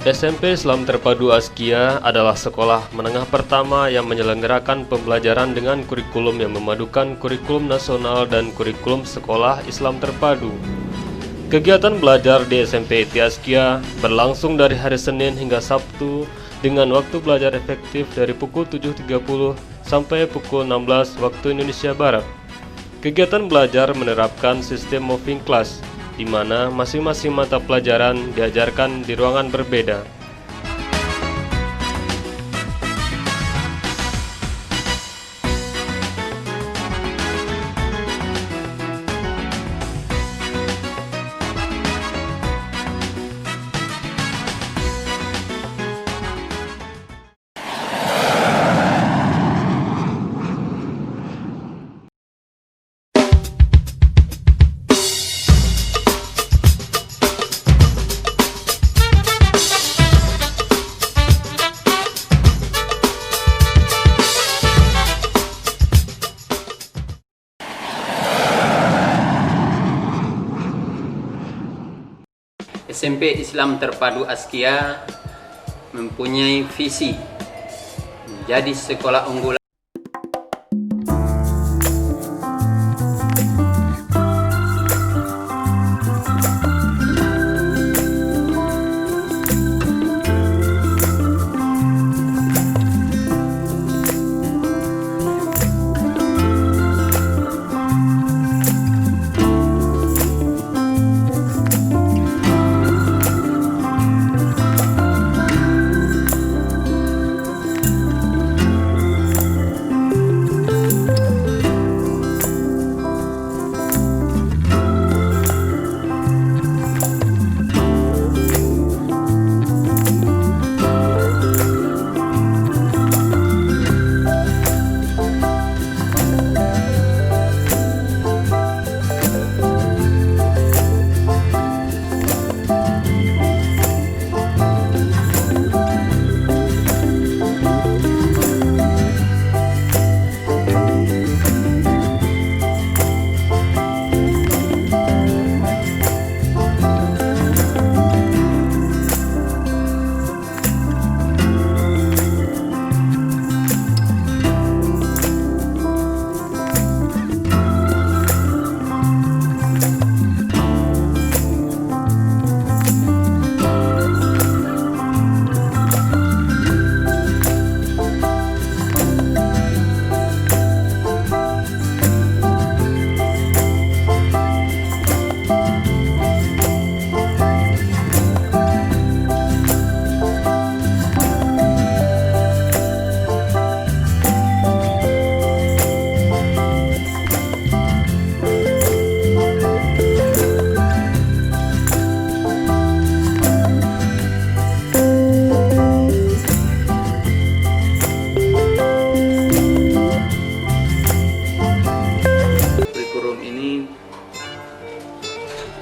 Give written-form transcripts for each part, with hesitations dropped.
SMP Islam Terpadu Askia adalah sekolah menengah pertama yang menyelenggarakan pembelajaran dengan kurikulum yang memadukan kurikulum nasional dan kurikulum sekolah Islam Terpadu. Kegiatan belajar di SMP Askia berlangsung dari hari Senin hingga Sabtu dengan waktu belajar efektif dari pukul 7.30 sampai pukul 16 waktu Indonesia Barat. Kegiatan belajar menerapkan sistem moving class, di mana masing-masing mata pelajaran diajarkan di ruangan berbeda. SMP Islam Terpadu Askia mempunyai visi menjadi sekolah unggulan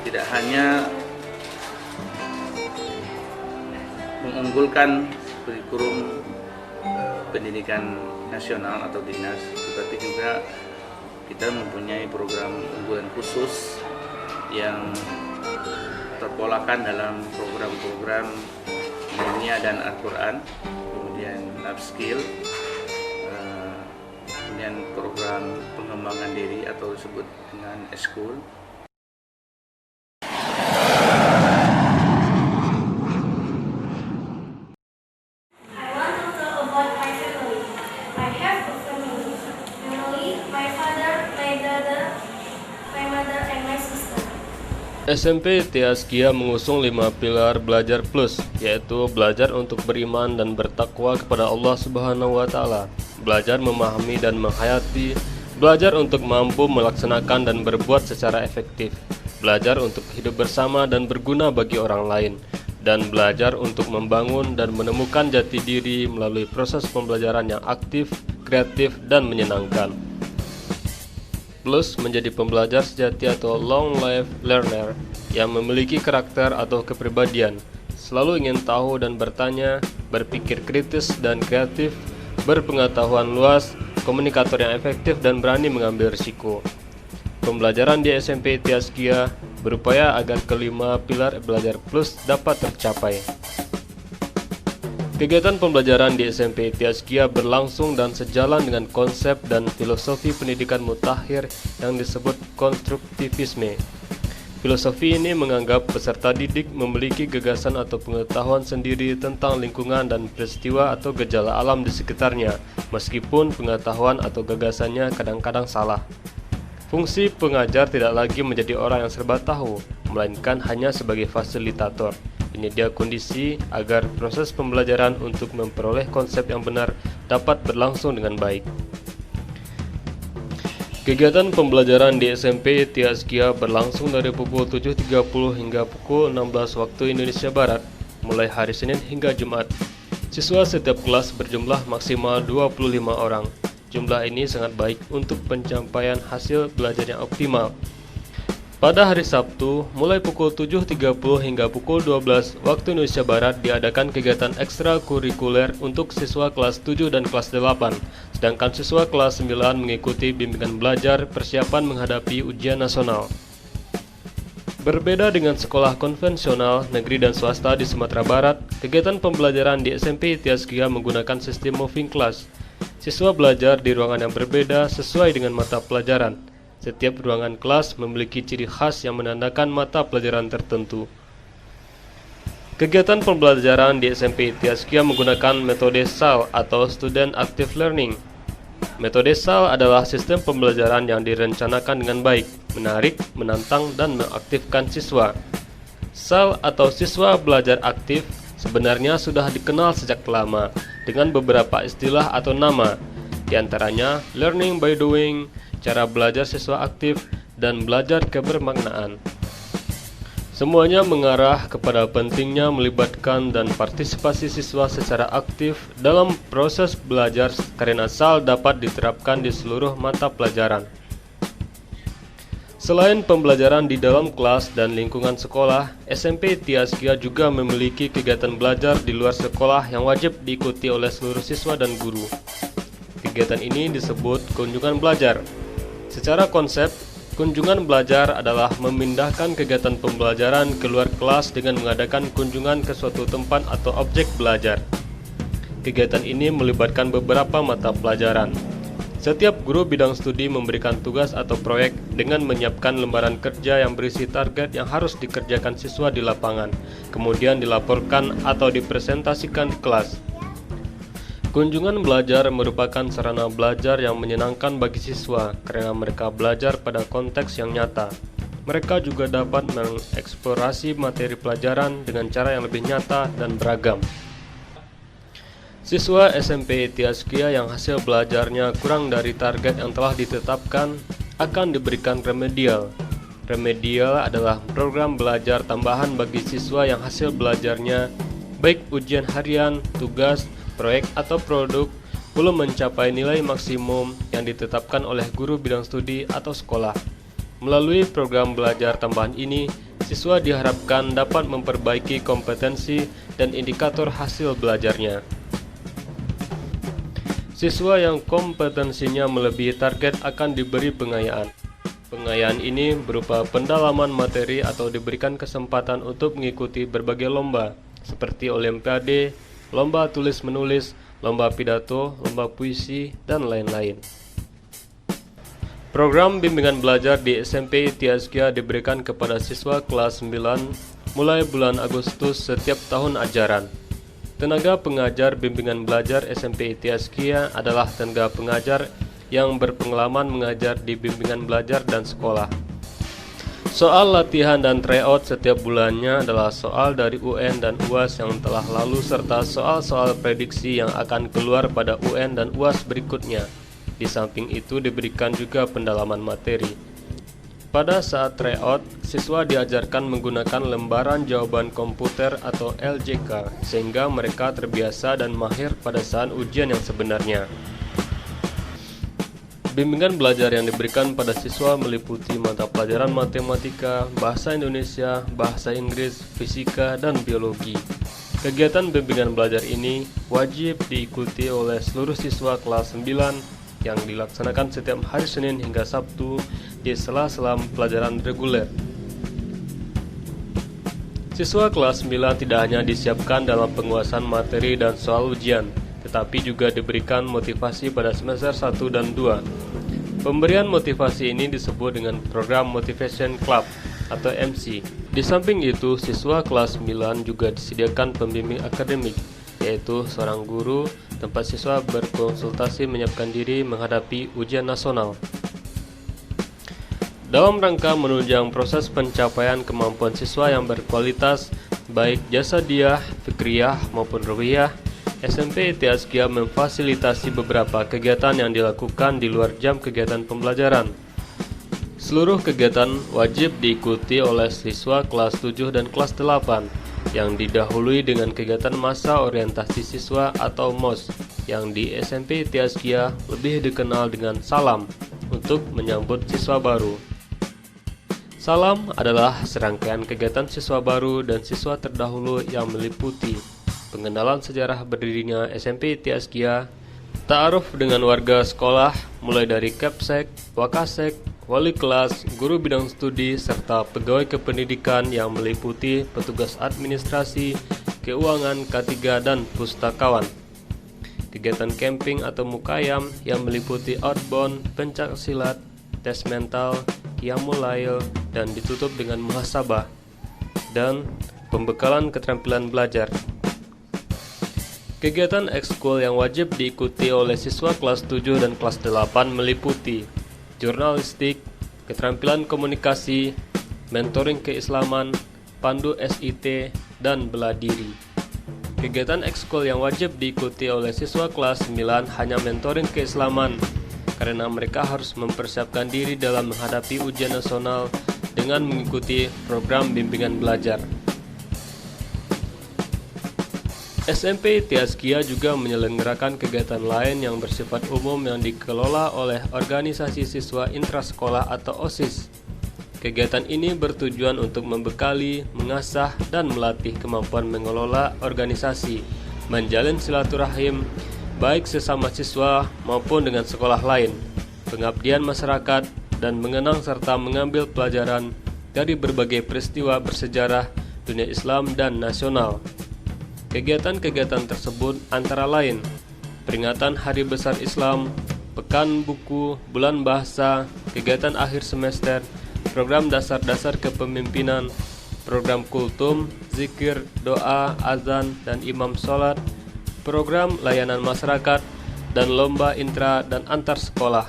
tidak hanya mengunggulkan kurikulum pendidikan nasional atau dinas, tetapi juga kita mempunyai program unggulan khusus yang terpolakan dalam program-program dunia dan Al-Quran, kemudian life skill, kemudian program pengembangan diri atau disebut dengan eskul. SMP Askia mengusung 5 pilar belajar plus, yaitu belajar untuk beriman dan bertakwa kepada Allah Subhanahu wa Ta'ala, belajar memahami dan menghayati, belajar untuk mampu melaksanakan dan berbuat secara efektif, belajar untuk hidup bersama dan berguna bagi orang lain, dan belajar untuk membangun dan menemukan jati diri melalui proses pembelajaran yang aktif, kreatif, dan menyenangkan. Plus menjadi pembelajar sejati atau long life learner yang memiliki karakter atau kepribadian, selalu ingin tahu dan bertanya, berpikir kritis dan kreatif, berpengetahuan luas, komunikator yang efektif dan berani mengambil risiko. Pembelajaran di SMP Askia berupaya agar kelima pilar belajar plus dapat tercapai. Kegiatan pembelajaran di SMP Tiaskia berlangsung dan sejalan dengan konsep dan filosofi pendidikan mutakhir yang disebut konstruktivisme. Filosofi ini menganggap peserta didik memiliki gagasan atau pengetahuan sendiri tentang lingkungan dan peristiwa atau gejala alam di sekitarnya, meskipun pengetahuan atau gagasannya kadang-kadang salah. Fungsi pengajar tidak lagi menjadi orang yang serba tahu, melainkan hanya sebagai fasilitator. Penyedia kondisi agar proses pembelajaran untuk memperoleh konsep yang benar dapat berlangsung dengan baik. Kegiatan pembelajaran di SMP Tiaskia berlangsung dari pukul 7.30 hingga pukul 16 waktu Indonesia Barat, mulai hari Senin hingga Jumat. Siswa setiap kelas berjumlah maksimal 25 orang. Jumlah ini sangat baik untuk pencapaian hasil belajar yang optimal. Pada hari Sabtu, mulai pukul 7.30 hingga pukul 12 waktu Indonesia Barat diadakan kegiatan ekstrakurikuler untuk siswa kelas 7 dan kelas 8, sedangkan siswa kelas 9 mengikuti bimbingan belajar persiapan menghadapi ujian nasional. Berbeda dengan sekolah konvensional, negeri dan swasta di Sumatera Barat, kegiatan pembelajaran di SMP Tiaskia menggunakan sistem moving class. Siswa belajar di ruangan yang berbeda sesuai dengan mata pelajaran. Setiap ruangan kelas memiliki ciri khas yang menandakan mata pelajaran tertentu. Kegiatan pembelajaran di SMP Tiaskia menggunakan metode SAL atau Student Active Learning. Metode SAL adalah sistem pembelajaran yang direncanakan dengan baik, menarik, menantang, dan mengaktifkan siswa. SAL atau siswa belajar aktif sebenarnya sudah dikenal sejak lama dengan beberapa istilah atau nama, di antaranya learning by doing, cara belajar siswa aktif, dan belajar kebermaknaan. Semuanya mengarah kepada pentingnya melibatkan dan partisipasi siswa secara aktif dalam proses belajar karena SAL dapat diterapkan di seluruh mata pelajaran. Selain pembelajaran di dalam kelas dan lingkungan sekolah, SMP Tiaskia juga memiliki kegiatan belajar di luar sekolah yang wajib diikuti oleh seluruh siswa dan guru. Kegiatan ini disebut kunjungan belajar. Secara konsep, kunjungan belajar adalah memindahkan kegiatan pembelajaran keluar kelas dengan mengadakan kunjungan ke suatu tempat atau objek belajar. Kegiatan ini melibatkan beberapa mata pelajaran. Setiap guru bidang studi memberikan tugas atau proyek dengan menyiapkan lembaran kerja yang berisi target yang harus dikerjakan siswa di lapangan, kemudian dilaporkan atau dipresentasikan di kelas. Kunjungan belajar merupakan sarana belajar yang menyenangkan bagi siswa karena mereka belajar pada konteks yang nyata. Mereka juga dapat mengeksplorasi materi pelajaran dengan cara yang lebih nyata dan beragam. Siswa SMP Tiaskia yang hasil belajarnya kurang dari target yang telah ditetapkan akan diberikan remedial. Remedial adalah program belajar tambahan bagi siswa yang hasil belajarnya, baik ujian harian, tugas, proyek atau produk, belum mencapai nilai maksimum yang ditetapkan oleh guru bidang studi atau sekolah. Melalui program belajar tambahan ini, siswa diharapkan dapat memperbaiki kompetensi dan indikator hasil belajarnya. Siswa yang kompetensinya melebihi target akan diberi pengayaan. Pengayaan ini berupa pendalaman materi atau diberikan kesempatan untuk mengikuti berbagai lomba, seperti olimpiade, lomba tulis-menulis, lomba pidato, lomba puisi, dan lain-lain. Program bimbingan belajar di SMP Tiaskia diberikan kepada siswa kelas 9 mulai bulan Agustus setiap tahun ajaran. Tenaga pengajar bimbingan belajar SMP Tiaskia adalah tenaga pengajar yang berpengalaman mengajar di bimbingan belajar dan sekolah. Soal latihan dan tryout setiap bulannya adalah soal dari UN dan UAS yang telah lalu serta soal-soal prediksi yang akan keluar pada UN dan UAS berikutnya. Di samping itu diberikan juga pendalaman materi. Pada saat tryout, siswa diajarkan menggunakan lembaran jawaban komputer atau LJK sehingga mereka terbiasa dan mahir pada saat ujian yang sebenarnya. Bimbingan belajar yang diberikan pada siswa meliputi mata pelajaran matematika, bahasa Indonesia, bahasa Inggris, fisika, dan biologi. Kegiatan bimbingan belajar ini wajib diikuti oleh seluruh siswa kelas 9 yang dilaksanakan setiap hari Senin hingga Sabtu di sela-sela pelajaran reguler. Siswa kelas 9 tidak hanya disiapkan dalam penguasaan materi dan soal ujian, tetapi juga diberikan motivasi pada semester 1 dan 2. Pemberian motivasi ini disebut dengan program Motivation Club atau MC. Di samping itu, siswa kelas 9 juga disediakan pembimbing akademik, yaitu seorang guru tempat siswa berkonsultasi menyiapkan diri menghadapi ujian nasional. Dalam rangka menunjang proses pencapaian kemampuan siswa yang berkualitas, baik jasadiah, fikriyah maupun ruhiyah, SMP ITI Askia memfasilitasi beberapa kegiatan yang dilakukan di luar jam kegiatan pembelajaran. Seluruh kegiatan wajib diikuti oleh siswa kelas 7 dan kelas 8, yang didahului dengan kegiatan masa orientasi siswa atau MOS, yang di SMP ITI Askia lebih dikenal dengan Salam, untuk menyambut siswa baru. Salam adalah serangkaian kegiatan siswa baru dan siswa terdahulu yang meliputi pengenalan sejarah berdirinya SMP ITI Askia, ta'aruf dengan warga sekolah mulai dari Kapsek, Wakasek, wali kelas, guru bidang studi, serta pegawai kependidikan yang meliputi petugas administrasi, keuangan, K3, dan pustakawan. Kegiatan camping atau mukayam yang meliputi outbound, pencak silat, tes mental, qiyamul lail, dan ditutup dengan muhasabah, dan pembekalan keterampilan belajar. Kegiatan ekskul yang wajib diikuti oleh siswa kelas 7 dan kelas 8 meliputi jurnalistik, keterampilan komunikasi, mentoring keislaman, pandu SIT, dan bela diri. Kegiatan ekskul yang wajib diikuti oleh siswa kelas 9 hanya mentoring keislaman, karena mereka harus mempersiapkan diri dalam menghadapi ujian nasional dengan mengikuti program bimbingan belajar. SMP ITI Askia juga menyelenggarakan kegiatan lain yang bersifat umum yang dikelola oleh organisasi siswa intrasekolah atau OSIS. Kegiatan ini bertujuan untuk membekali, mengasah, dan melatih kemampuan mengelola organisasi, menjalin silaturahim, baik sesama siswa maupun dengan sekolah lain, pengabdian masyarakat, dan mengenang serta mengambil pelajaran dari berbagai peristiwa bersejarah dunia Islam dan nasional. Kegiatan-kegiatan tersebut antara lain peringatan Hari Besar Islam, Pekan Buku, Bulan Bahasa, kegiatan akhir semester, program dasar-dasar kepemimpinan, program kultum, zikir, doa, azan, dan imam sholat, program layanan masyarakat, dan lomba intra dan antar sekolah.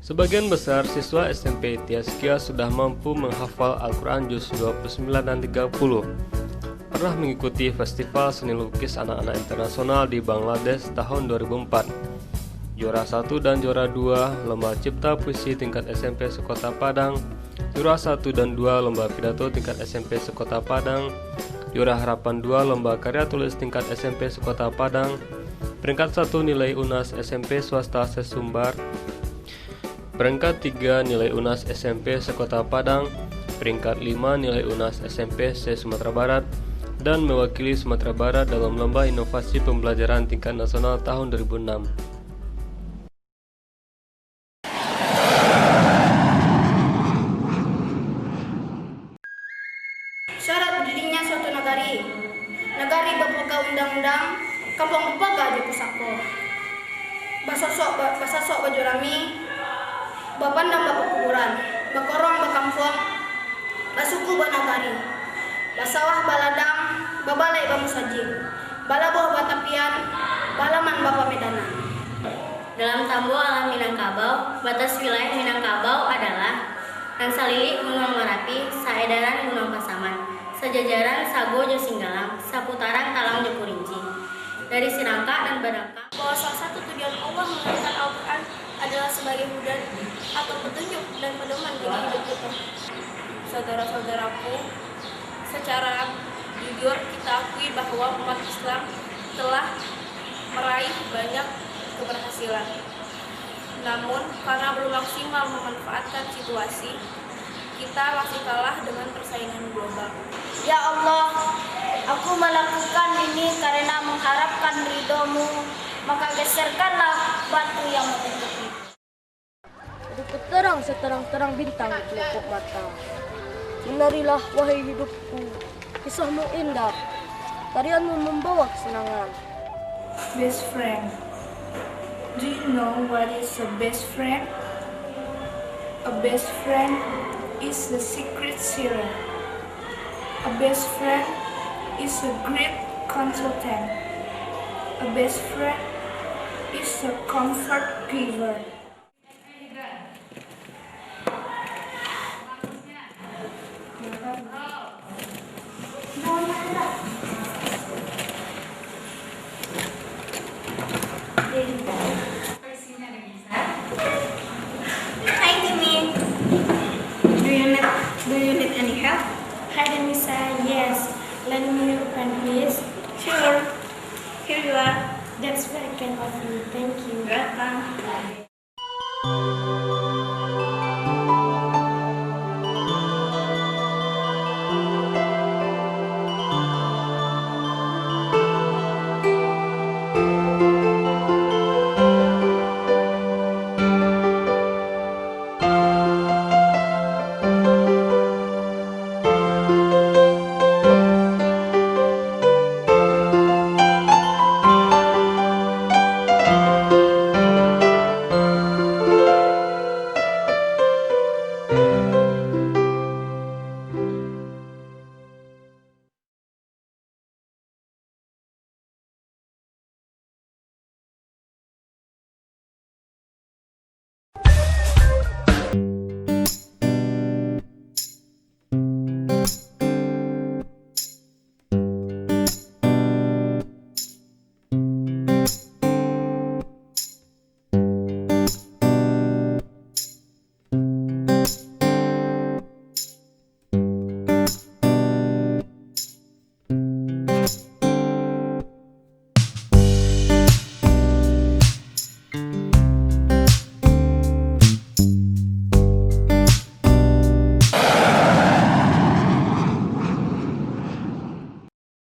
Sebagian besar siswa SMP ITI Askia sudah mampu menghafal Al-Quran juz 29 dan 30. Pernah mengikuti Festival Seni Lukis Anak-anak Internasional di Bangladesh tahun 2004. Juara 1 dan juara 2 Lomba Cipta Puisi tingkat SMP Sekota Padang. Juara 1 dan 2 Lomba Pidato tingkat SMP Sekota Padang. Juara Harapan 2 Lomba Karya Tulis tingkat SMP Sekota Padang. Peringkat 1 nilai UNAS SMP Swasta Sesumbar. Peringkat 3 nilai UNAS SMP Sekota Padang, peringkat 5 nilai UNAS SMP se-Sumatera Barat, dan mewakili Sumatera Barat dalam Lomba Inovasi Pembelajaran Tingkat Nasional tahun 2006. Syarat berdirinya suatu negari. Negari berpegang undang-undang, kampung berpegang di pusako. Basasok baju rami, bapandang bapak kuburan, bakorong bakampung, basuku banagari, basawah baladang, babalai bamusajing, balaboh batapian, balaman bapak medanan. Dalam Tambo alam Minangkabau, batas wilayah Minangkabau adalah Rangsalili Gunung Merapi, Saedaran Gunung Pasaman, Sejajaran Sago Josinggalang, Saputaran Talang Jokurinci. Dari Sinangka dan Badangka, Bahwa salah satu tujuan Allah menurunkan Al-Quran adalah sebagai hudan atau petunjuk dan pedoman bagi hidup kita. Saudara-saudaraku, secara jujur kita akui bahwa umat Islam telah meraih banyak keberhasilan. Namun, karena belum maksimal memanfaatkan situasi, kita masih kalah dengan persaingan global. Ya Allah, aku melakukan ini karena mengharapkan ridho-Mu, maka geserkanlah batu itu yang menutupi. Hidupku terang seterang-terang bintang di pelupuk mata. Menarilah wahai hidupku, kisahmu indah, tarianmu membawa kesenangan. Best friend. Do you know what is a best friend? A best friend is the secret siren. A best friend is a great consultant. A best friend is a comfort giver. Hi Timmy. Do you need any help? Hi Denisa, yes. Lend me your pen please. Sure. Here you are. That's very kind of you. Thank you. Welcome.